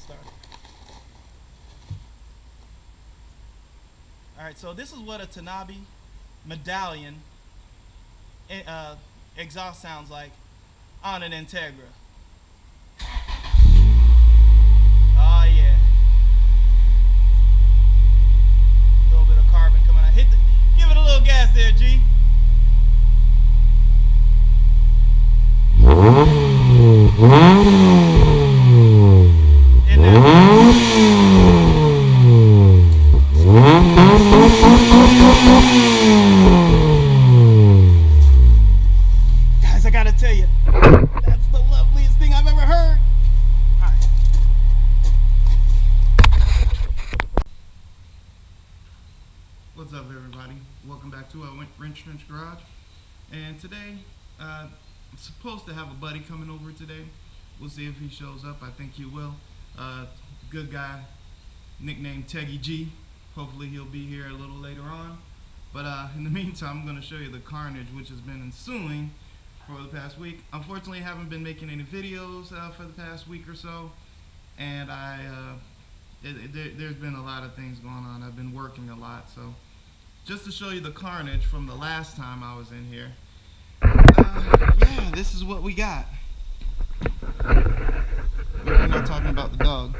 start. Alright, so this is what a Tanabe medallion exhaust sounds like on an Integra. Oh yeah. A little bit of carbon coming out. Give it a little gas there, G. Guys, I gotta tell you, that's the loveliest thing I've ever heard. All right. What's up, everybody? Welcome back to Wrench Garage. And today, I'm supposed to have a buddy coming over today. We'll see if he shows up. I think he will. Good guy, nicknamed Teggy G. Hopefully he'll be here a little later on. But in the meantime, I'm going to show you the carnage which has been ensuing for the past week. Unfortunately, I haven't been making any videos for the past week or so. And there's been a lot of things going on. I've been working a lot. So just to show you the carnage from the last time I was in here. Yeah, this is what we got. We're not talking about the dog.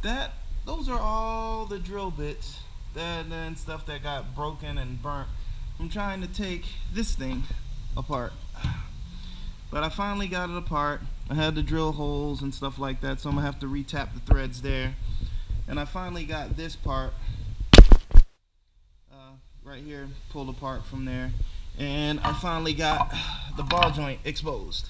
But those are all the drill bits and stuff that got broken and burnt. I'm trying to take this thing apart, but I finally got it apart. I had to drill holes and stuff like that, so I'm gonna have to retap the threads there. And I finally got this part right here pulled apart from there, and I finally got the ball joint exposed.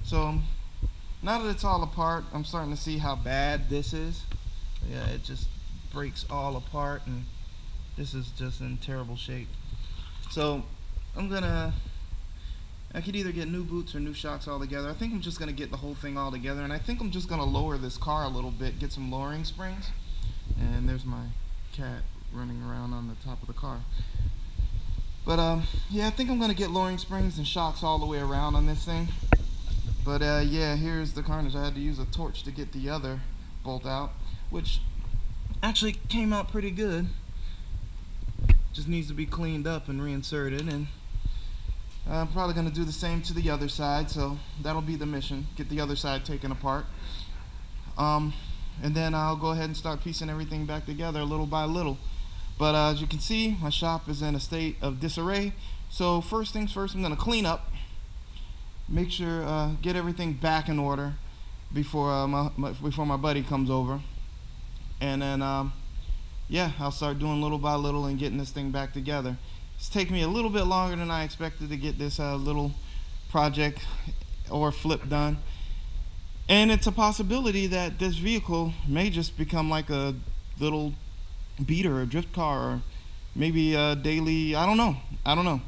So now that it's all apart, I'm starting to see how bad this is. Yeah, it just breaks all apart, and this is just in terrible shape. So I could either get new boots or new shocks all together. I think I'm just gonna get the whole thing all together, and I think I'm just gonna lower this car a little bit, get some lowering springs. And there's my cat running around on the top of the car. But yeah, I think I'm gonna get lowering springs and shocks all the way around on this thing. But yeah, here's the carnage. I had to use a torch to get the other bolt out, which actually came out pretty good. Just needs to be cleaned up and reinserted, and I'm probably going to do the same to the other side, so that'll be the mission, get the other side taken apart. And then I'll go ahead and start piecing everything back together little by little. But as you can see, my shop is in a state of disarray, so first things first, I'm going to clean up, make sure, get everything back in order before my buddy comes over. And then yeah, I'll start doing little by little and getting this thing back together. It's taken me a little bit longer than I expected to get this little project or flip done. And it's a possibility that this vehicle may just become like a little beater or drift car, or maybe a daily, I don't know.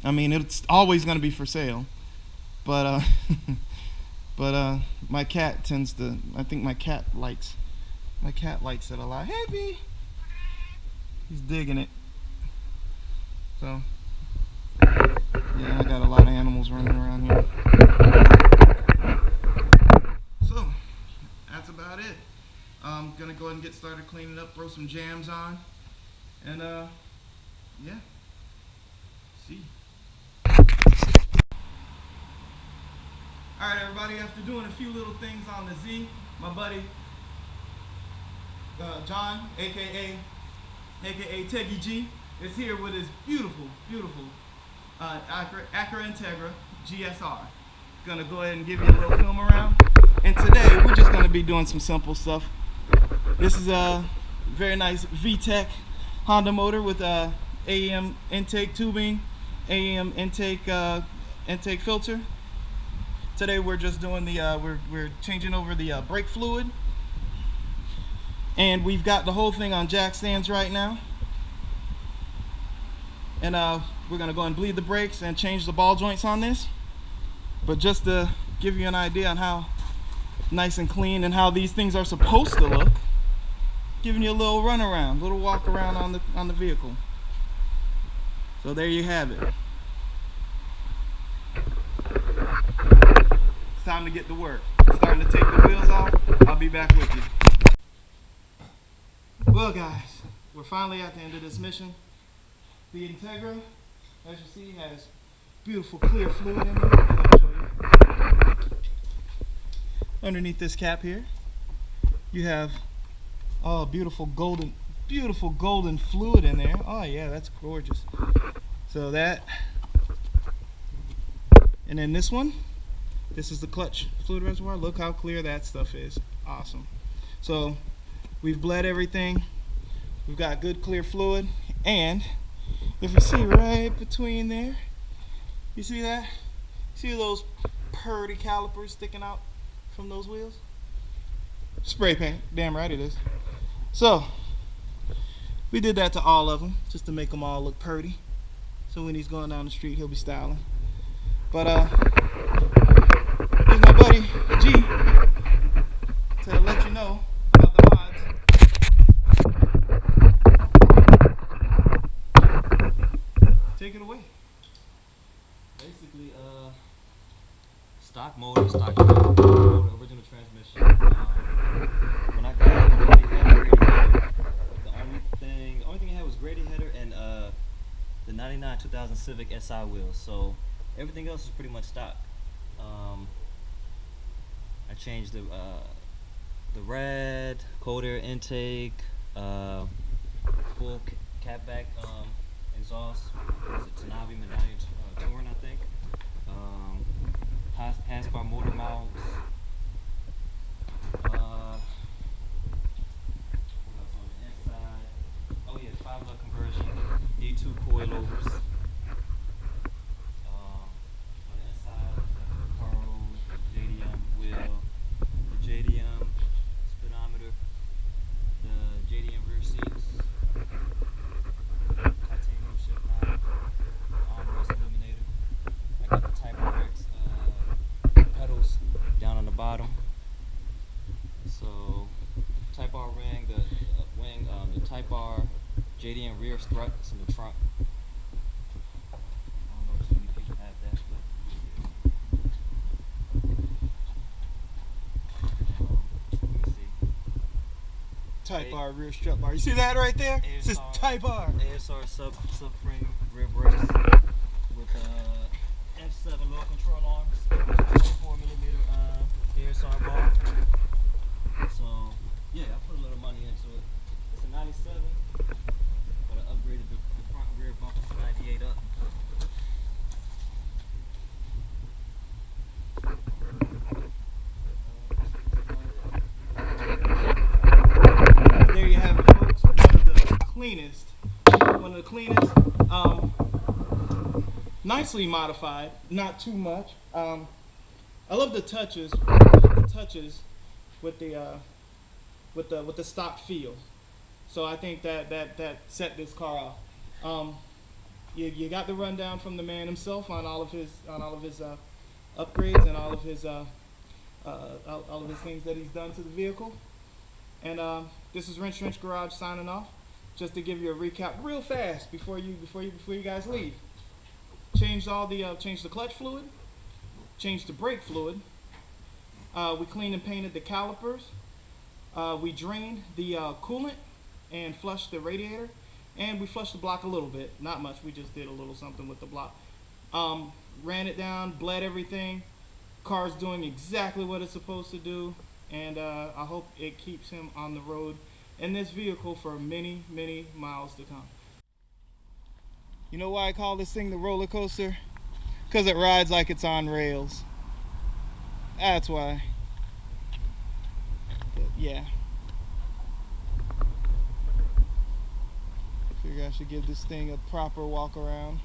I mean, it's always going to be for sale. But my cat tends to, I think my cat likes it a lot. Hey, B. He's digging it. So, yeah, I got a lot of animals running around here. So, that's about it. I'm gonna go ahead and get started cleaning up, throw some jams on, and yeah, see. Alright, everybody, after doing a few little things on the Z, my buddy John, aka Teggy G, is here with his beautiful Acura Integra GSR. Gonna go ahead and give you a little film around. And today we're just gonna be doing some simple stuff. This is a very nice VTEC Honda motor with AEM intake tubing, AEM intake filter. Today we're just doing the we're changing over the brake fluid. And we've got the whole thing on jack stands right now. And we're gonna go and bleed the brakes and change the ball joints on this. But just to give you an idea on how nice and clean and how these things are supposed to look, giving you a little run around, little walk around on the vehicle. So there you have it. It's time to get to work. starting to take the wheels off. I'll be back with you. Well guys, we're finally at the end of this mission. The Integra, as you see, has beautiful clear fluid in it. Let me show you. Underneath this cap here, you have beautiful golden fluid in there. Oh yeah, that's gorgeous. So that, and then this one, this is the clutch fluid reservoir. Look how clear that stuff is. Awesome. So we've bled everything. We've got good clear fluid, and if you see right between there, you see that? See those purdy calipers sticking out from those wheels? Spray paint, damn right it is. So we did that to all of them just to make them all look purdy. So when he's going down the street, he'll be styling. But here's my buddy G to let you know about the mods. Take it away. Basically, stock motor, original transmission. When I got it, it already had a Grady header. The only thing it had was Grady header and the 99 2000 Civic SI wheels. So everything else is pretty much stock. I changed the red, cold air intake, full catback exhaust. Was it Tanabe Medallion Touring, I think. Hasbar motor mounts. What else on the inside? Oh yeah, 5-lug conversion, D2 coilovers. On the inside, the pearls, the JDM wheel, the JDM speedometer, the JDM rear seats, titanium shift knob, armrest illuminator. I got the Type RX pedals down on the bottom. So Type R ring, the Type R JDM rear struts in the trunk. I don't know if too many people have that, but let me see. Type R rear strut bar. You see that right there? It says Type R. ASR subframe rear brakes with F7 low control arms, 24mm ASR bar. So yeah, I put a little money into it. It's a 97, but I upgraded the front and rear bumpers to 98 up. There you have it, folks. One of the cleanest, nicely modified, not too much. I love the touches with the stock feel. So I think that set this car off. You got the rundown from the man himself on all of his upgrades and all of his things that he's done to the vehicle. And this is Wrench Garage signing off, just to give you a recap real fast before you guys leave. Changed the clutch fluid, changed the brake fluid. We cleaned and painted the calipers. We drained the coolant and flushed the radiator, and we flushed the block a little bit, not much. We just did a little something with the block. Ran it down, bled everything. Car's doing exactly what it's supposed to do, and I hope it keeps him on the road in this vehicle for many, many miles to come. You know why I call this thing the roller coaster? Because it rides like it's on rails. That's why. But yeah. Figure I should give this thing a proper walk around.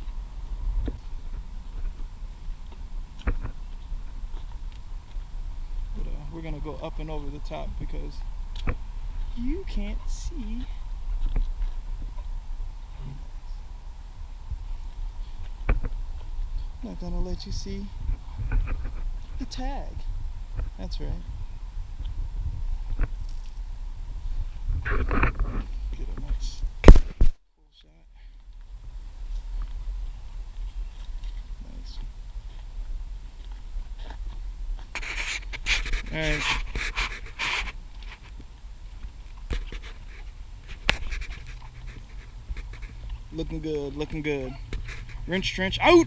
But we're gonna go up and over the top because you can't see. I'm not gonna let you see the tag. That's right. Get a nice full shot. Nice. Alright. Looking good, looking good. Wrench trench out!